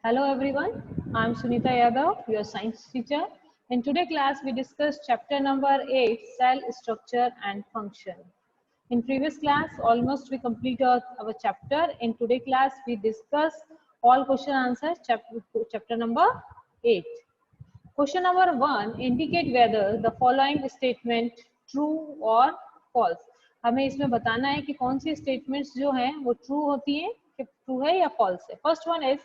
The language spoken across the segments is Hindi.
Hello everyone, I am Sunita Yadav, your science teacher. In today's class, we discussed chapter number 8, cell structure and function. In previous class, almost we completed our chapter. In today's class, we discuss all question answers, chapter number 8. Question number 1, indicate whether the following statement true or false. हमें इसमें बताना है कि कौन सी statements जो हैं वो true होती हैं, कि true है या false है. First one is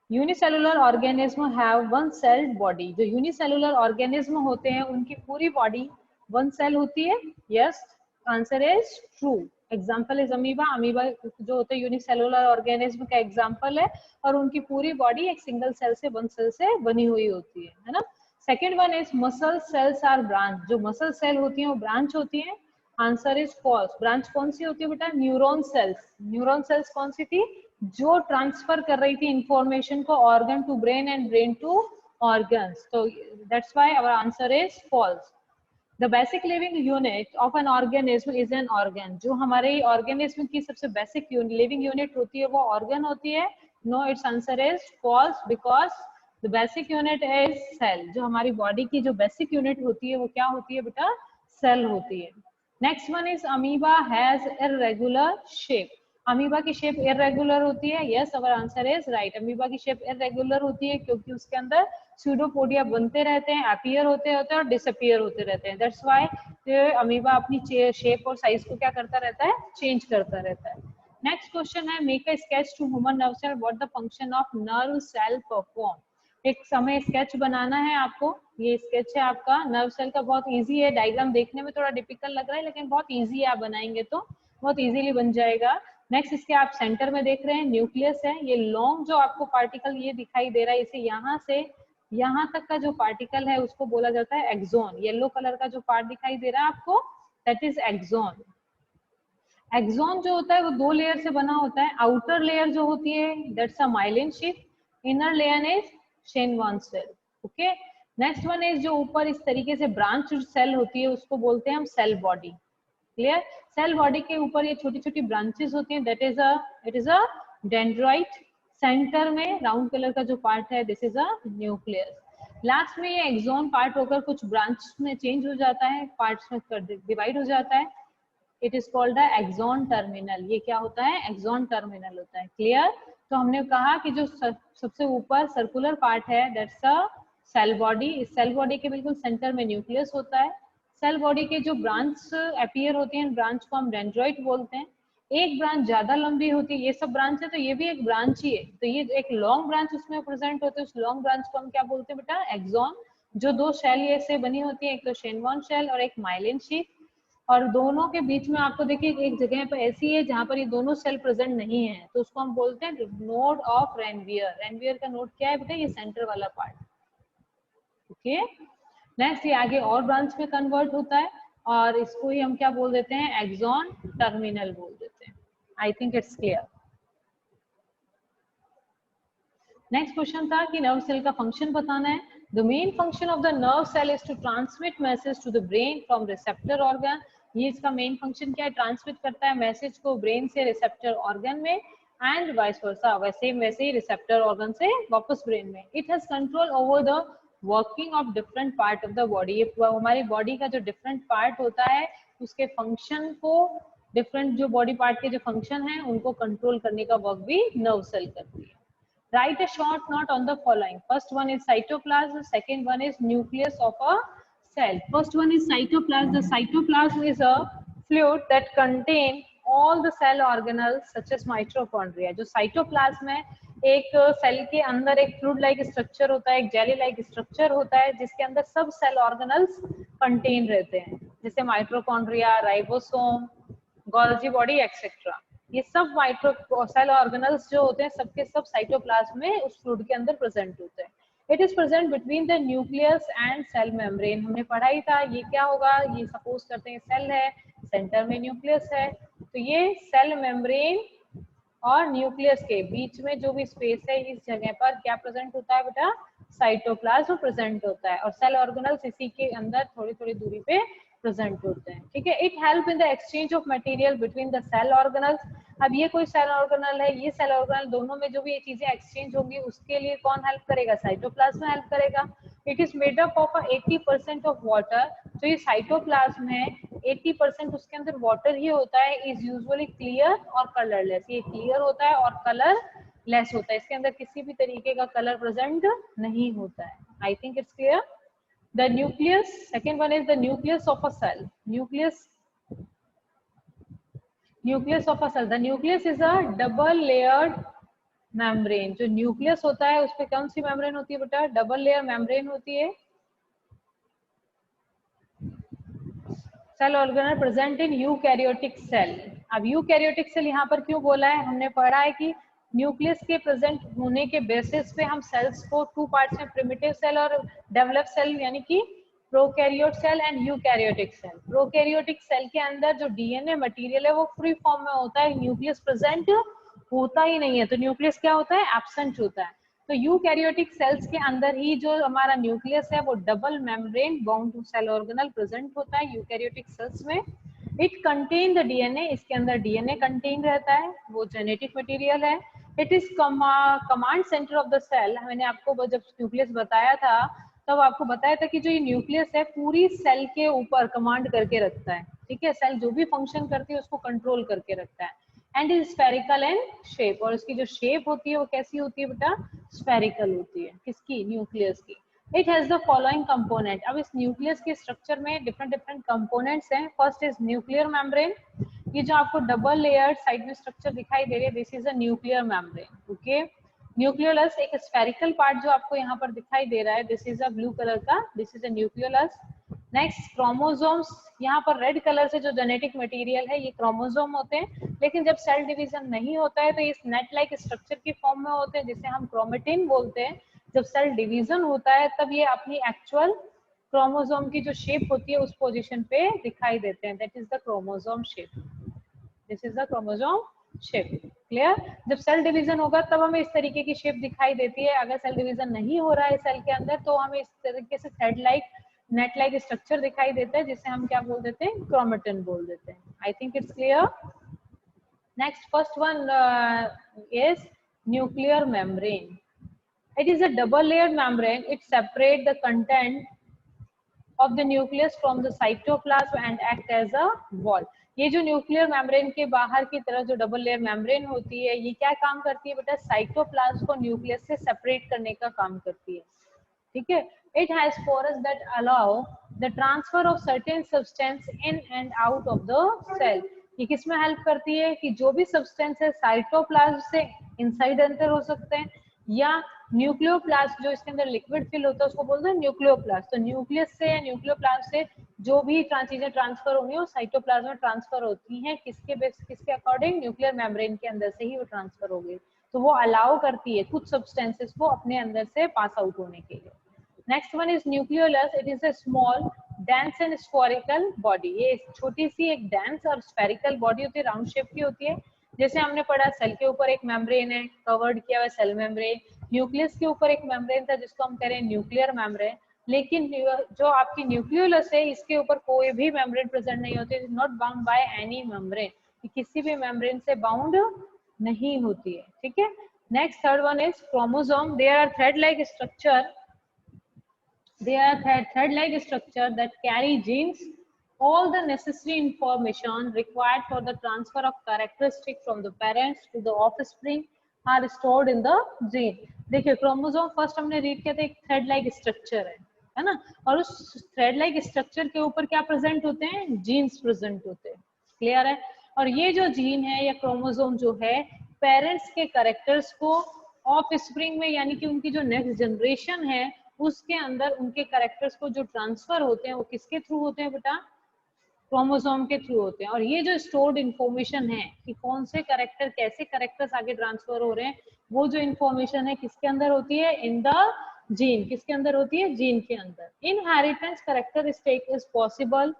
unicellular organism have one cell body. जो यूनिसेलुलर ऑर्गेनिज्म होते हैं उनकी पूरी बॉडी वन सेल होती है. Yes, answer is true. Example is amoeba. Amoeba जो होते हैं यूनिसेलुलर ऑर्गेनिज्म का एग्जाम्पल है और उनकी पूरी बॉडी एक सिंगल सेल से वन सेल से बनी हुई होती है ना. Second one is muscle cells are branch. जो मसल सेल होती है वो ब्रांच होती है. Answer is false. ब्रांच कौन सी होती है बेटा? Neuron cells. न्यूरॉन सेल्स कौन सी थी? जो ट्रांसफर कर रही थी इंफॉर्मेशन को organ to brain and brain to organs. तो that's why our answer is false. The basic living unit of an organism is an organ. जो हमारे ऑर्गेनिज्म की सबसे बेसिक लिविंग यूनिट होती है वो ऑर्गन होती है. No, it's answer is false because the basic unit is cell. जो हमारी बॉडी की जो बेसिक यूनिट होती है वो क्या होती है बेटा? सेल होती है. Next one is amoeba has irregular shape. Amoeba की शेप इररेगुलर होती है. Yes, our answer is right. Amoeba की शेप इररेगुलर होती है क्योंकि उसके अंदर स्यूडोपोडिया बनते रहते हैं, अपीयर होते हैं और डिसअपीयर होते रहते हैं. दैट्स व्हाई अमीबा अपनी शेप और साइज को क्या करता रहता है? चेंज करता रहता है. नेक्स्ट क्वेश्चन है make a sketch to human nerve cell. What the function of nerve cell perform. एक समय स्केच बनाना है आपको. ये स्केच है आपका नर्व सेल का. बहुत इजी है. डायग्राम देखने में थोड़ा डिफिकल्ट लग रहा है लेकिन बहुत इजी है. आप बनाएंगे तो बहुत इजीली बन जाएगा. नेक्स्ट इसके आप सेंटर में देख रहे हैं न्यूक्लियस है. ये लॉन्ग जो आपको पार्टिकल ये दिखाई दे रहा है, इसे यहाँ से यहाँ तक का जो पार्टिकल है उसको बोला जाता है एक्सॉन. येलो कलर का जो पार्ट दिखाई दे रहा है आपको, दैट इज एक्सॉन. एक्सॉन जो होता है वो दो लेयर से बना होता है. आउटर लेयर जो होती है that's a myelin sheet. Inner layer is Schwann cell. Okay. Next one is जो ऊपर इस तरीके से ब्रांच सेल होती है उसको बोलते हैं हम cell body. Clear? Cell body के ऊपर ये छोटी छोटी ब्रांचेस होती हैं. That is it is a dendrite. Centre में राउंड कलर का जो पार्ट है this is a nucleus. Last में ये एक्सॉन पार्ट होकर कुछ ब्रांच में चेंज हो जाता है, पार्ट्स में डिवाइड हो जाता है. It is called the axon terminal. ये क्या होता है? एक्सॉन टर्मिनल होता है. क्लियर? तो हमने कहा कि जो सबसे ऊपर सर्कुलर पार्ट है दैट्स अ सेल बॉडी. इस सेल बॉडी के बिल्कुल सेंटर में न्यूक्लियस होता है. सेल बॉडी के जो ब्रांच अपीयर होती हैं ब्रांच को हम डेंड्राइट बोलते हैं. एक ब्रांच ज्यादा लंबी होती है. ये सब ब्रांच है तो ये भी एक ब्रांच ही है. तो ये एक लॉन्ग ब्रांच उसमें प्रेजेंट होते हैं. उस लॉन्ग ब्रांच को हम क्या बोलते हैं बेटा? एक्सॉन. जो दो शेल ये से बनी होती है, एक तो शेनवान शेल और एक माइलिन शीट. और दोनों के बीच में आपको देखिए एक जगह पर ऐसी है जहां पर ये दोनों सेल प्रेजेंट नहीं है तो उसको हम बोलते हैं नोड ऑफ रेनवियर. रेनवियर का नोड क्या है बेटा? ये सेंटर वाला पार्ट. ओके. नेक्स्ट ये आगे और ब्रांच में कन्वर्ट होता है और इसको ही हम क्या बोल देते हैं? एक्सॉन टर्मिनल बोल देते हैं. I think it's clear. Next question था कि नर्व सेल का फंक्शन बताना है. The main function of the nerve cell is to transmit message to the brain from receptor organ. ये इसका मेन फंक्शन क्या है? ट्रांसमिट करता है मैसेज को ब्रेन से रिसेप्टर ऑर्गन में एंड वाइस वर्सा. वैसे ही रिसेप्टर ऑर्गन से वापस ब्रेन में. It has control over the working of different part of the body. ये हमारी बॉडी का जो डिफरेंट पार्ट होता है उसके फंक्शन को, डिफरेंट जो बॉडी पार्ट के जो फंक्शन है उनको कंट्रोल करने का वर्क भी नर्व सेल करती है. Write a short note on the following. First one is cytoplasm. Second one is nucleus of a cell. First one is cytoplasm. The cytoplasm is a fluid that contain all the cell organelles such as mitochondria. जो cytoplasm है एक सेल के अंदर एक फ्लूइड लाइक स्ट्रक्चर होता है, एक जेली लाइक स्ट्रक्चर होता है जिसके अंदर सब सेल ऑर्गेनल्स कंटेन रहते हैं जैसे mitochondria, ribosome, Golgi body etcetera. ये सब माइक्रो सेल ऑर्गेनल्स जो होते हैं सबके सब साइटोप्लाज्म में उस फ्लूइड के अंदर प्रेजेंट होते हैं. It is present between the nucleus and cell membrane. हमने पढ़ा ही था. ये क्या होगा? ये सपोज करते हैं सेल है, सेंटर में न्यूक्लियस है, तो ये सेल मेम्ब्रेन और न्यूक्लियस के बीच में जो भी स्पेस है इस जगह पर क्या प्रेजेंट होता है बेटा? साइटोप्लाज्म प्रेजेंट होता है. और सेल ऑर्गेनल्स इसी के अंदर थोड़ी थोड़ी दूरी पे प्रेजेंट होते हैं, ठीक है। It help in the exchange of material between the cell organelles. अब ये कोई सेल ऑर्गेनल है, ये सेल ऑर्गेनल, दोनों में जो भी ये चीजें एक्सचेंज होंगी उसके लिए कौन हेल्प करेगा? साइटोप्लाज्म हेल्प करेगा। It is made up of 80% of water. तो ये साइटोप्लाज्म है 80% उसके अंदर वाटर ही होता है। इज यूजुअली क्लियर और कलरलेस, ये क्लियर होता है और कलर लेस होता है, इसके अंदर किसी भी तरीके का कलर प्रेजेंट नहीं होता है। आई think it's clear. The nucleus, second one is the nucleus of a cell. Nucleus of a cell. The nucleus is a double layered membrane. जो nucleus होता है उस पे कौन सी membrane होती है बेटा? Double layer membrane होती है। Cell organelle present in eukaryotic cell. अब eukaryotic cell यहाँ पर क्यों बोला है? हमने पढ़ा है कि न्यूक्लियस के प्रेजेंट होने के बेसिस पे हम सेल्स को टू पार्ट्स में प्रिमिटिव सेल और डेवलप सेल यानी कि prokaryote cell and eukaryotic cell. Prokaryotic cell के अंदर जो डीएनए मटेरियल है वो फ्री फॉर्म में होता है, न्यूक्लियस प्रेजेंट होता ही नहीं है। तो न्यूक्लियस क्या होता है? एब्सेंट होता है। तो यूकैरियोटिक सेल्स के अंदर ही जो हमारा न्यूक्लियस है वो double membrane bound to cell organelle present होता है यूकैरियोटिक सेल्स में। इट कंटेन द डीएनए, इसके अंदर डीएनए कंटेन रहता है, वो जेनेटिक मटेरियल है। It is command centre of the cell. मैंने आपको जब न्यूक्लियस बताया था तब आपको बताया था कि जो ये न्यूक्लियस है पूरी सेल के ऊपर कमांड करके रखता है, ठीक है। सेल जो भी फंक्शन करती है उसको कंट्रोल करके रखता है। And is spherical in shape, और इसकी जो शेप होती है वो कैसी होती है बेटा? स्फेरिकल होती है। किसकी? न्यूक्लियस की। It has the following component. अब इस न्यूक्लियस के स्ट्रक्चर में डिफरेंट डिफरेंट कंपोनेंट्स हैं। First is nuclear membrane. ये जो आपको डबल लेयर साइड में स्ट्रक्चर दिखाई दे रही है, this is a nuclear membrane, okay. Nucleolus एक स्फेरिकल पार्ट जो आपको यहाँ पर दिखाई दे रहा है, this is a blue colour का, this is a nucleolus. Next chromosomes, यहाँ पर रेड कलर से जो जेनेटिक मटेरियल है ये क्रोमोसोम होते हैं, लेकिन जब सेल डिवीजन नहीं होता है तो इस नेट लाइक स्ट्रक्चर की फॉर्म में होते हैं जिसे हम क्रोमेटिन बोलते हैं। जब सेल डिवीजन होता है तब ये अपनी एक्चुअल क्रोमोसोम की जो शेप होती है उस पोजीशन पे दिखाई देते हैं, that is the chromosome shape. This is the chromosome shape, clear. जब सेल डिवीजन होगा तब हमें इस तरीके की शेप दिखाई देती है। अगर सेल डिवीजन नहीं हो रहा है सेल के अंदर तो हमें इस तरीके से thread like net like structure दिखाई देता है जिसे हम क्या बोल देते हैं? क्रोमेटिन बोल देते हैं। I think it's clear. Next first one is nuclear membrane. It is a double layered membrane. It separates the content of the nucleus from the cytoplasm and act as a wall. ये जो न्यूक्लियर मेम्ब्रेन के बाहर की तरफ जो डबल लेयर मेम्ब्रेन होती है ये क्या काम करती है बेटा? साइटोप्लाज्म को न्यूक्लियस से सेपरेट करने का काम करती है, ठीक है। It has pores that allow the transfer of certain substance in and out of the cell. ये किसमें हेल्प करती है कि जो भी सब्सटेंस है साइटोप्लाज्म से इनसाइड एंटर हो सकते हैं या न्यूक्लियोप्लास्ट जो इसके अंदर लिक्विड फिल होता है उसको बोलते हैं न्यूक्लियोप्लास्ट। तो न्यूक्लियस से या न्यूक्लियोप्लास्ट से जो भी चीजें ट्रांसफर होंगी वो साइटोप्लाज्म में ट्रांसफर होती हैं, किसके अकॉर्डिंग? न्यूक्लियर मेम्ब्रेन के अंदर से ही वो ट्रांसफर होगी। तो वो अलाउ करती है कुछ सब्सटेंसेस को अपने अंदर से पास आउट होने के लिए। Next one is nucleolus. It is a small dense and spherical body. ये छोटी सी एक डेंस और स्फेरिकल बॉडी होती है, राउंड शेप की होती है। जैसे हमने पढ़ा सेल के ऊपर एक मेम्ब्रेन है कवर्ड किया हुआ सेल मेम्ब्रेन, न्यूक्लियस के ऊपर एक मेम्ब्रेन था जिसको हम कह रहे हैं न्यूक्लियर मेम्ब्रेन। लेकिन जो आपकी न्यूक्लियोलस है इसके ऊपर कोई भी मेम्ब्रेन प्रेजेंट नहीं होती, is not bound by any membrane, किसी भी मेम्ब्रेन से बाउंड नहीं होती है, ठीक है। Next third one is chromosome. They are thread like structure, they are thread-like structure that carry genes, all the necessary information required for the transfer of characteristics from the parents to the offspring are stored in the gene. देखिए क्रोमोसोम फर्स्ट हमने रीड किया था, एक थ्रेड लाइक स्ट्रक्चर है ना, और उस थ्रेड लाइक स्ट्रक्चर के ऊपर क्या प्रेजेंट होते हैं? जीन्स प्रेजेंट होते हैं, क्लियर है। और ये जो जीन है या क्रोमोसोम जो है पेरेंट्स के कैरेक्टर्स को ऑफ स्प्रिंग में यानी कि उनकी जो नेक्स्ट जनरेशन है उसके अंदर उनके कैरेक्टर्स को जो ट्रांसफर होते हैं वो किसके थ्रू होते हैं बेटा? क्रोमोसोम के थ्रू होते हैं। और ये जो स्टोर्ड इन्फॉर्मेशन है कि कौन से कैरेक्टर कैसे कैरेक्टर्स आगे ट्रांसफर हो रहे हैं वो जो इन्फॉर्मेशन है किसके अंदर होती है? In the gene. किसके अंदर होती है? जीन के अंदर। Inheritance characteristic is possible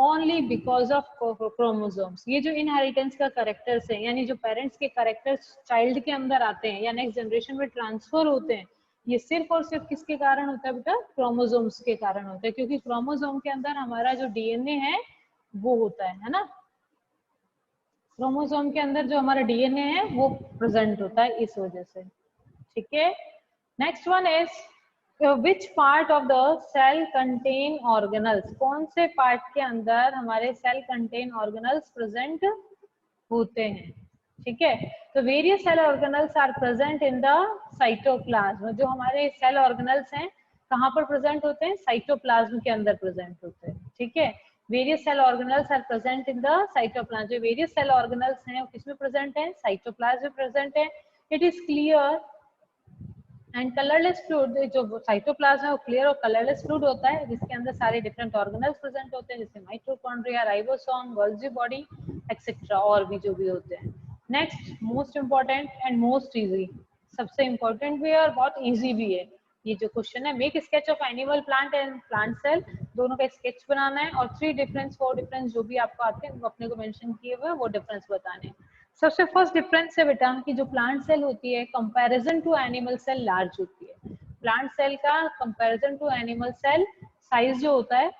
only because of chromosomes. ये जो इनहेरिटेंस का कैरेक्टर्स है यानी जो पेरेंट्स के कैरेक्टर्स चाइल्ड के अंदर आते हैं या नेक्स्ट जनरेशन में ट्रांसफर होते हैं ये सिर्फ और सिर्फ किसके कारण होता है बेटा? क्रोमोसोम्स के कारण होता है, क्योंकि क्रोमोसोम के अंदर हमारा जो डीएनए है वो होता है ना, क्रोमोसोम के अंदर जो हमारा डीएनए है वो प्रेजेंट होता है इस वजह से, ठीक है। Next one is which part of the cell contain organelles, कौन से पार्ट के अंदर हमारे सेल कंटेन ऑर्गेनल्स प्रेजेंट होते हैं, ठीक है। तो various cell organelles are present in the cytoplasm, जो हमारे सेल ऑर्गेनल्स हैं कहाँ पर प्रेजेंट होते हैं? साइटोप्लाज्म के अंदर प्रेजेंट होते हैं, ठीक है। Various cell organelles are present in the cytoplasm, जो वेरियस सेल ऑर्गेनल्स हैं वो किसमें प्रेजेंट है? साइटोप्लाज्म में प्रेजेंट है। It is clear and colourless fluid, जो साइटोप्लाज्म है वो क्लियर और कलरलेस फ्लूइड होता है जिसके अंदर सारे डिफरेंट ऑर्गेनल्स प्रेजेंट होते हैं, जैसे mitochondria, ribosome, Golgi body etcetera, और भी जो भी होते हैं। Next most important and most easy, सबसे इंपॉर्टेंट भी है और बहुत इजी भी है ये जो क्वेश्चन है, make sketch of animal, plant and plant cell, दोनों का स्केच बनाना है और 3 डिफरेंस 4 डिफरेंस जो भी आपको आते हैं वो अपने को मेंशन किए हुए वो डिफरेंस बताने हैं। सबसे फर्स्ट डिफरेंस है बेटा कि जो प्लांट सेल होती है comparison to animal cell large होती है। प्लांट सेल का comparison to animal cell size जो होता है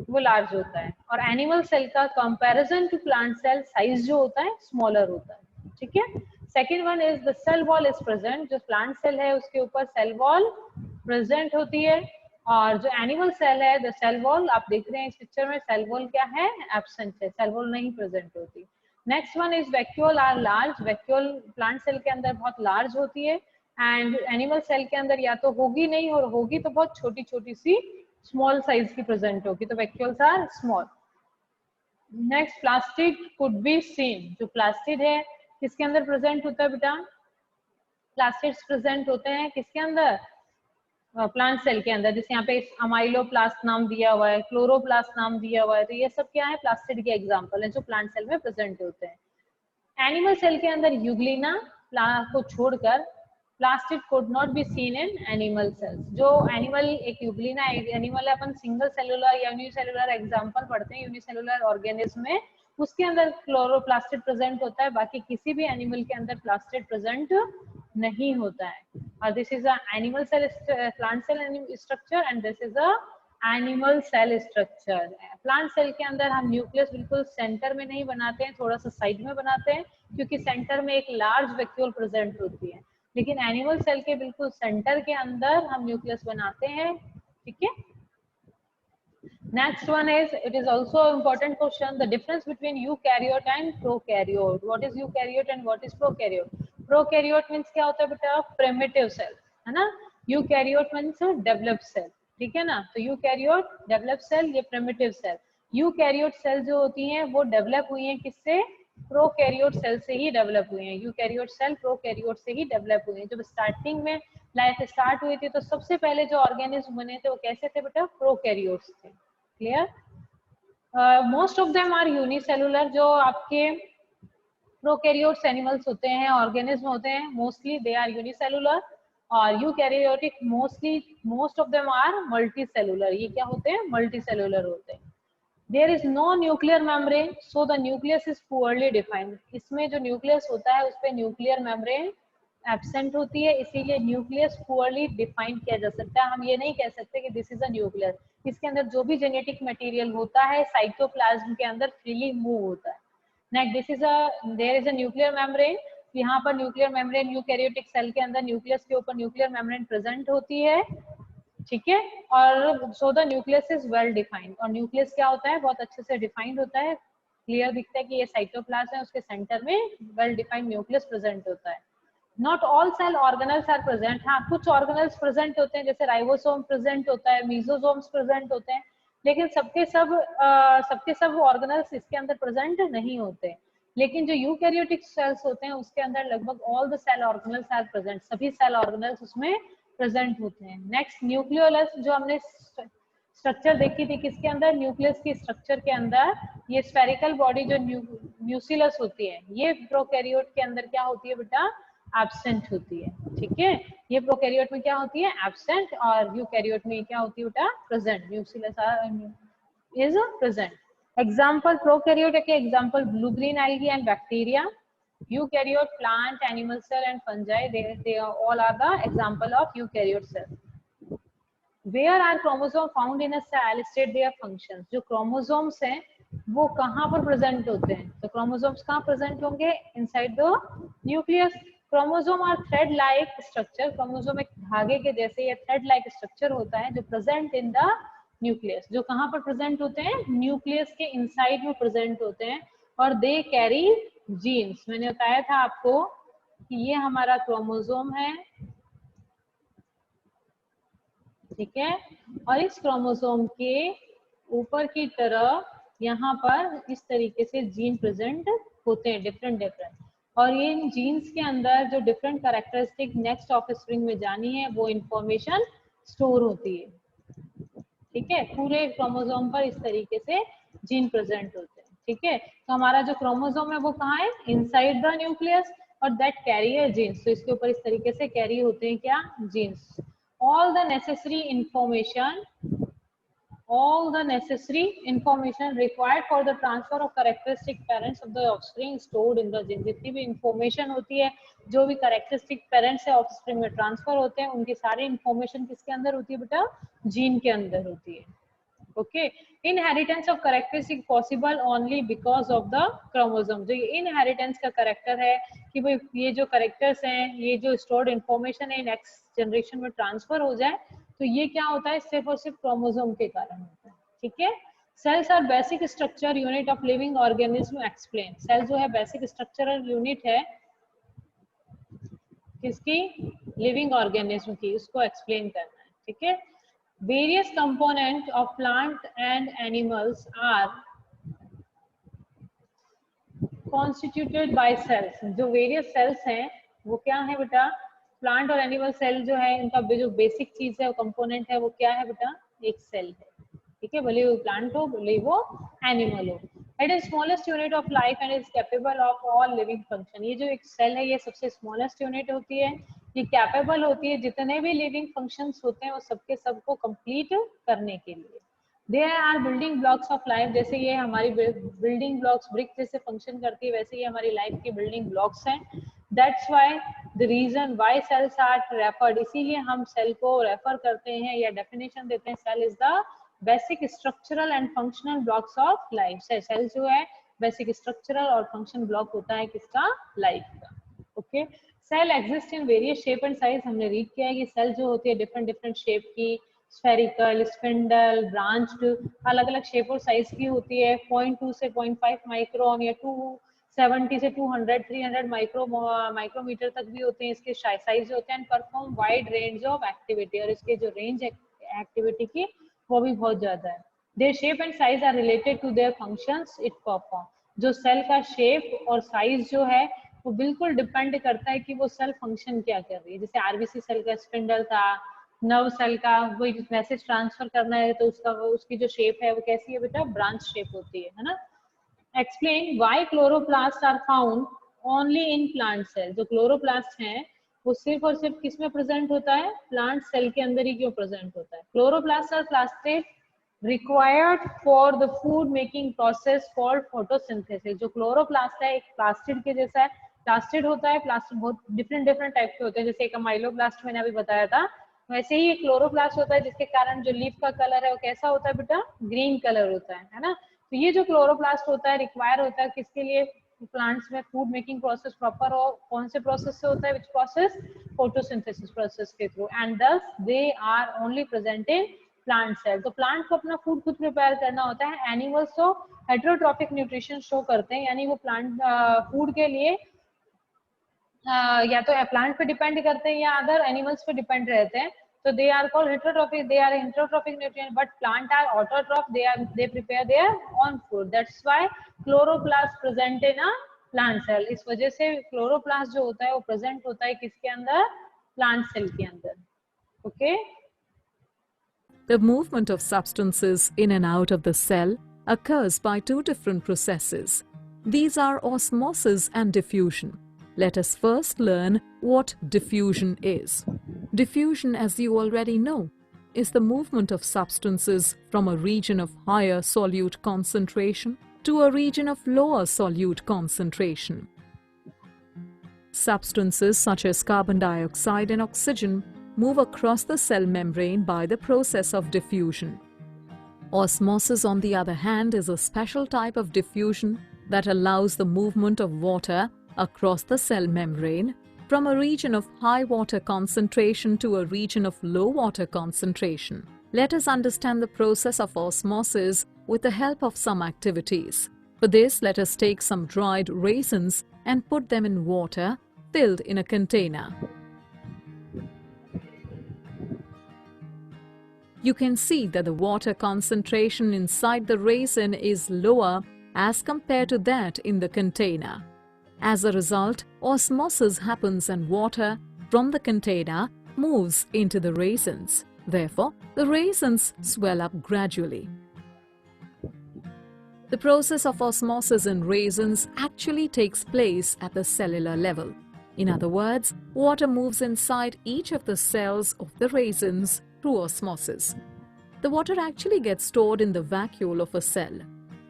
वो लार्ज होता है, और एनिमल सेल का comparison to plant cell size जो होता है स्मॉलर होता है, ठीक है। Second one is the cell wall is present, जो प्लांट सेल है उसके ऊपर सेल वॉल प्रेजेंट होती है, और जो एनिमल सेल है द सेल वॉल, आप देख रहे हैं इस पिक्चर में सेल वॉल क्या है? एब्सेंट है, सेल वॉल नहीं प्रेजेंट होती। Next one is vacuole are large, vacuole plant cell के अंदर बहुत लार्ज होती है एंड एनिमल सेल के अंदर या तो होगी नहीं और होगी तो बहुत छोटी छोटी सी स्मॉल साइज की प्रेजेंट होगी, तो vacuoles are small. Next plastid could be seen, जो प्लास्टिड है किसके अंदर प्रेजेंट होता है बेटा? प्लास्टिड्स प्रेजेंट होते हैं किसके अंदर? प्लांट सेल के अंदर, जैसे यहाँ पे अमाइलोप्लास्ट नाम दिया हुआ है, क्लोरोप्लास्ट नाम दिया हुआ है, तो ये सब क्या है? प्लास्टिड के एग्जांपल है जो प्लांट सेल में प्रेजेंट होते हैं। एनिमल सेल के अंदर यूग्लिना को छोड़कर plastid could not be seen in animal cells, जो एनिमल एक यूग्लिना एनिमल है, अपन सिंगल सेलुलर या यूनिसेलुलर एग्जांपल पढ़ते हैं यूनिसेलुलर ऑर्गेनिज्म में, उसके अंदर क्लोरोप्लास्टिड प्रेजेंट होता है, बाकी किसी भी एनिमल के अंदर प्लास्टिड प्रेजेंट नहीं होता है। और this is a animal cell plant cell structure and this is a animal cell structure. Plant cell के अंदर हम न्यूक्लियस बिल्कुल सेंटर में नहीं बनाते हैं, थोड़ा सा साइड में बनाते हैं क्योंकि सेंटर में एक लार्ज वैक्यूल प्रेजेंट होती है, लेकिन एनिमल सेल के बिल्कुल सेंटर के अंदर हम न्यूक्लियस बनाते हैं, ठीक है। Next one is, it is also important question, the difference between eukaryote and prokaryote. What is eukaryote and what is prokaryote? Prokaryote means क्या होता है बेटा? Primitive cell, है ना? Eukaryote means developed cell, ठीक है ना? तो eukaryote developed cell, ये primitive cell. Eukaryote cell जो होती हैं वो develop हुई हैं किससे? प्रोकैरियोट सेल से ही डेवलप हुए हैं। यूकैरियोट सेल प्रोकैरियोट से ही डेवलप हुए हैं। जब स्टार्टिंग में लाइफ स्टार्ट हुई थी तो सबसे पहले जो ऑर्गेनिज्म बने थे वो कैसे थे बेटा? प्रोकैरियोट्स थे, clear. Most of them are unicellular, जो आपके प्रोकैरियोट्स एनिमल्स होते हैं, ऑर्गेनिज्म होते हैं, मोस्टली दे आर यूनिसेलुलर, और eukaryotic most of them are multicellular, ये क्या होते हैं? मल्टीसेलुलर होते हैं। There is no nuclear membrane, so the nucleus is poorly defined. इसमें जो न्यूक्लियस होता है उस पे न्यूक्लियर मेम्ब्रेन एब्सेंट होती है, इसीलिए न्यूक्लियस पुअरली डिफाइन किया जा सकता है। हम ये नहीं कह सकते कि दिस इज अ न्यूक्लियस, इसके अंदर जो भी जेनेटिक मटेरियल होता है साइटोप्लाज्म के अंदर फ्रीली मूव होता है। Next this is there is a nuclear membrane, यहाँ पर न्यूक्लियर मेम्ब्रेन यूकैरियोटिक सेल के अंदर न्यूक्लियस के ऊपर न्यूक्लियर मेम्ब्रेन प्रेजेंट होती है, ठीक है। और so the nucleus is well defined, और न्यूक्लियस क्या होता है? बहुत अच्छे से डिफाइंड होता है, क्लियर दिखता है कि ये साइटोप्लाज्म है, उसके सेंटर में वेल डिफाइंड न्यूक्लियस प्रेजेंट होता है। Not all cell organelles are present, हाँ कुछ ऑर्गेनल्स प्रेजेंट होते हैं, जैसे राइबोसोम प्रेजेंट होता है, मीजोसोम्स प्रेजेंट होते हैं, लेकिन सबके सब ऑर्गेनल्स इसके अंदर प्रेजेंट नहीं होते। लेकिन जो यूकैरियोटिक सेल्स होते हैं उसके अंदर लगभग all the cell organelles are present, सभी सेल ऑर्गेनल्स उसमें प्रेजेंट होते हैं। नेक्स्ट न्यूक्लियोलस, जो हमने स्ट्रक्चर देखी थी किसके अंदर? न्यूक्लियस की स्ट्रक्चर के अंदर, ये स्फेरिकल बॉडी जो म्यूसिलस होती है ये प्रोकैरियोट के अंदर क्या होती है बेटा? एब्सेंट होती है, ठीक है। ये प्रोकैरियोट में क्या होती है? एब्सेंट, और यूकैरियोट में क्या होती है बेटा? Present, mucilage is present. Example prokaryote के example blue green algae and bacteria, Eukaryote, plant, animal cell and fungi, they are all are the example of eukaryote cell. Where are chromosome found in a cell? State their functions. जो chromosomes हैं वो कहाँ पर present होते हैं? तो chromosomes कहाँ present होंगे? Inside the nucleus. Chromosome are thread-like structure. Chromosome एक धागे के जैसे या thread-like structure होता है जो present in the nucleus. जो कहाँ पर present होते हैं? Nucleus के inside में present होते हैं और they carry genes. मैंने बताया था आपको कि ये हमारा क्रोमोसोम है, ठीक है, और इस क्रोमोसोम के ऊपर की तरफ यहाँ पर इस तरीके से जीन प्रेजेंट होते हैं, डिफरेंट डिफरेंट, और ये इन जीन्स के अंदर जो डिफरेंट कैरेक्टरिस्टिक नेक्स्ट ऑफस्प्रिंग में जानी है वो इंफॉर्मेशन स्टोर होती है, ठीक है। पूरे क्रोमोसोम पर इस तरीके से जीन प्रेजेंट होते हैं, ठीक है। तो हमारा जो क्रोमोसोम है वो कहाँ है? इनसाइड द न्यूक्लियस, और दैट कैरियर जीन्स, तो इसके ऊपर इस तरीके से कैरी होते हैं क्या? Jeans. all the necessary information required for the transfer of characteristic parents of the offspring stored in the gene. जितनी भी इंफॉर्मेशन होती है, जो भी कैरेक्टरिस्टिक पेरेंट्स है ऑफस्प्रिंग में ट्रांसफर होते हैं, उनकी सारी इंफॉर्मेशन किसके अंदर होती है बेटा? जीन के अंदर होती है, okay. Inheritance of characteristic possible only because of the chromosome. जो ये इनहेरिटेंस का कैरेक्टर है कि भाई ये जो कैरेक्टर्स हैं, ये जो स्टोर्ड इंफॉर्मेशन है नेक्स्ट जनरेशन में ट्रांसफर हो जाए, तो ये क्या होता है? सिर्फ और सिर्फ क्रोमोसोम के कारण होता है, ठीक है। Cells are basic structure unit of living organism. Explain. Cell जो है बेसिक स्ट्रक्चरल यूनिट है किसकी? लिविंग ऑर्गेनिज्म की, उसको एक्सप्लेन करना है, ठीक है। Various components of plant and animals are constituted by cells. जो various cells हैं वो क्या है बेटा? प्लांट और एनिमल सेल जो है इनका जो बेसिक चीज है, वो कंपोनेंट है, वो क्या है बेटा? एक सेल है, ठीक है। भले वो प्लांट हो, भले वो एनिमल हो। It is smallest unit of life and is capable of all living function. ये जो एक सेल है ये सबसे स्मॉलेस्ट यूनिट होती है, ये कैपेबल होती है जितने भी लिविंग फंक्शंस होते हैं वो सबके सबको कंप्लीट करने के लिए। There are building blocks of life. जैसे ये हमारी बिल्डिंग ब्लॉक्स ब्रिक जैसे फंक्शन करती है, वैसे ही हमारी लाइफ की बिल्डिंग ब्लॉक्स हैं। That's why the reason why cells are referred, इसीलिए हम सेल को रेफर करते हैं या डेफिनेशन देते हैं, cell is the basic structural and functional blocks of life. Cell जो है बेसिक स्ट्रक्चरल और फंक्शन ब्लॉक होता है किसका? लाइफ का, okay. Cell exist in various shape and size. हमने रीड किया है कि सेल जो होती है डिफरेंट डिफरेंट शेप की, स्फेरिकल, स्पिंडल, ब्रांच्ड, अलग अलग शेप और साइज की होती है। 0.2 से 0.5 माइक्रोन या 270 से 200 300 माइक्रोमीटर तक भी होते हैं इसके साइज होते हैं। Perform wide range of activity, और इसके जो रेंज एक्टिविटी की वो भी बहुत ज्यादा है। Their shape and size are related to their functions it perform. जो सेल का शेप और साइज जो है वो बिल्कुल डिपेंड करता है कि वो सेल फंक्शन क्या कर रही है। जैसे आरबीसी सेल का स्पिंडल था, नर्व सेल का वही मैसेज ट्रांसफर करना है तो उसकी जो शेप है वो कैसी है बेटा? ब्रांच शेप होती है ना। Explain why chloroplast are found only in plant cell. जो क्लोरोप्लास्ट है वो सिर्फ और सिर्फ किस में प्रेजेंट होता है? प्लांट सेल के अंदर ही क्यों प्रेजेंट होता है? Chloroplast are plastid required for the food making process called photosynthesis. जो क्लोरोप्लास्ट है एक प्लास्टिड के जैसा है, प्लास्टिड होता है, प्लास्टिड बहुत डिफरेंट डिफरेंट टाइप के होते हैं, जैसे एक माइलोप्लास्ट मैंने अभी बताया था, वैसे ही एक क्लोरोप्लास्ट होता है जिसके कारण जो लीफ का कलर है वो कैसा होता है बेटा? ग्रीन कलर होता है ना। तो ये जो क्लोरोप्लास्ट होता है रिक्वायर होता है किसके लिए? प्लांट्स में फूड मेकिंग प्रोसेस प्रॉपर हो। कौन से प्रोसेस से होता है? Which process? फोटोसिंथेसिस प्रोसेस के through, and thus they are only present in plant cell. तो प्लांट को अपना फूड खुद प्रिपेयर करना होता है। एनिमल्स तो हेटेरोट्रॉफिक न्यूट्रिशन शो करते हैं, यानी वो प्लांट फूड के लिए या तो प्लांट पे डिपेंड करते हैं या अदर एनिमल्स पे डिपेंड रहते हैं। तो they are called heterotrophic, they are heterotrophic nutrient, but plant are autotroph, they prepare their own food. That's why chloroplast present in a plant cell. इस वजह से क्लोरोप्लास्ट जो होता है वो प्रेजेंट होता है किसके अंदर? प्लांट सेल के अंदर, okay. The movement of substances in and out of the cell occurs by two different processes. These are osmosis and diffusion. Let us first learn what diffusion is. Diffusion, as you already know, is the movement of substances from a region of higher solute concentration to a region of lower solute concentration. Substances such as carbon dioxide and oxygen move across the cell membrane by the process of diffusion. Osmosis, on the other hand, is a special type of diffusion that allows the movement of water across the cell membrane from a region of high water concentration to a region of low water concentration. Let us understand the process of osmosis with the help of some activities. For this, let us take some dried raisins and put them in water filled in a container. You can see that the water concentration inside the raisin is lower as compared to that in the container. As a result, osmosis happens and water from the container moves into the raisins. Therefore, the raisins swell up gradually. The process of osmosis in raisins actually takes place at the cellular level. In other words, water moves inside each of the cells of the raisins through osmosis. The water actually gets stored in the vacuole of a cell.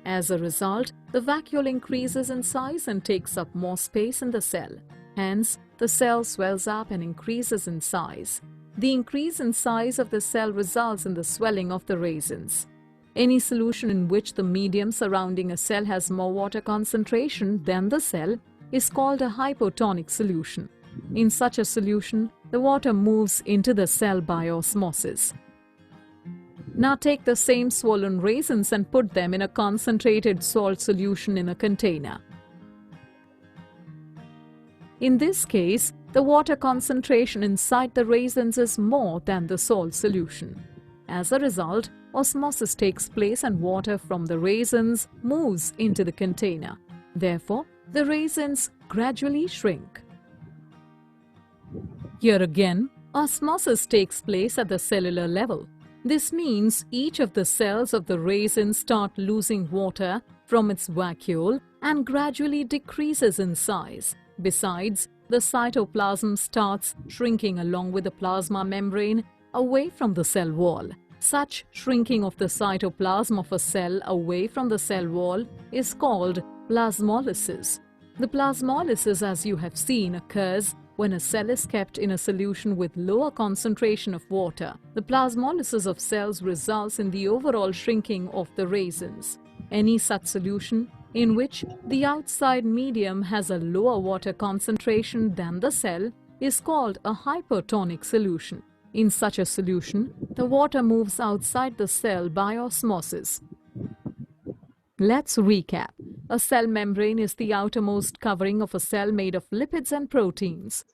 As a result, the vacuole increases in size and takes up more space in the cell. Hence, the cell swells up and increases in size. The increase in size of the cell results in the swelling of the raisins. Any solution in which the medium surrounding a cell has more water concentration than the cell is called a hypotonic solution. In such a solution, the water moves into the cell by osmosis. Now take the same swollen raisins and put them in a concentrated salt solution in a container. In this case, the water concentration inside the raisins is more than the salt solution. As a result, osmosis takes place and water from the raisins moves into the container. Therefore, the raisins gradually shrink. Here again, osmosis takes place at the cellular level. This means each of the cells of the raisin start losing water from its vacuole and gradually decreases in size. Besides, the cytoplasm starts shrinking along with the plasma membrane away from the cell wall. Such shrinking of the cytoplasm of a cell away from the cell wall is called plasmolysis. The plasmolysis, as you have seen, occurs when a cell is kept in a solution with lower concentration of water. The plasmolysis of cells results in the overall shrinking of the raisins. Any such solution in which the outside medium has a lower water concentration than the cell is called a hypertonic solution. In such a solution, the water moves outside the cell by osmosis. Let's recap. A cell membrane is the outermost covering of a cell made of lipids and proteins.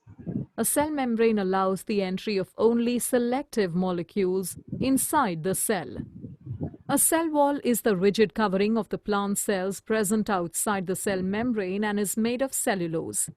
A cell membrane allows the entry of only selective molecules inside the cell. A cell wall is the rigid covering of the plant cells present outside the cell membrane and is made of cellulose.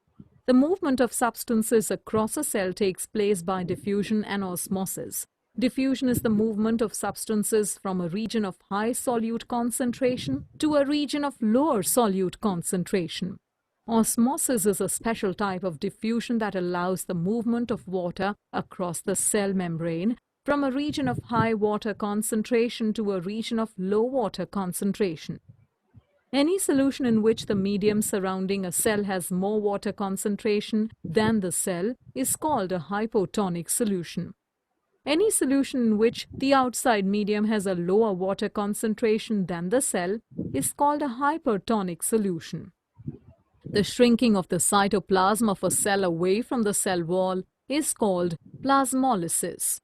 The movement of substances across a cell takes place by diffusion and osmosis. Diffusion is the movement of substances from a region of high solute concentration to a region of lower solute concentration. Osmosis is a special type of diffusion that allows the movement of water across the cell membrane from a region of high water concentration to a region of low water concentration. Any solution in which the medium surrounding a cell has more water concentration than the cell is called a hypotonic solution. Any solution in which the outside medium has a lower water concentration than the cell is called a hypertonic solution. The shrinking of the cytoplasm of a cell away from the cell wall is called plasmolysis.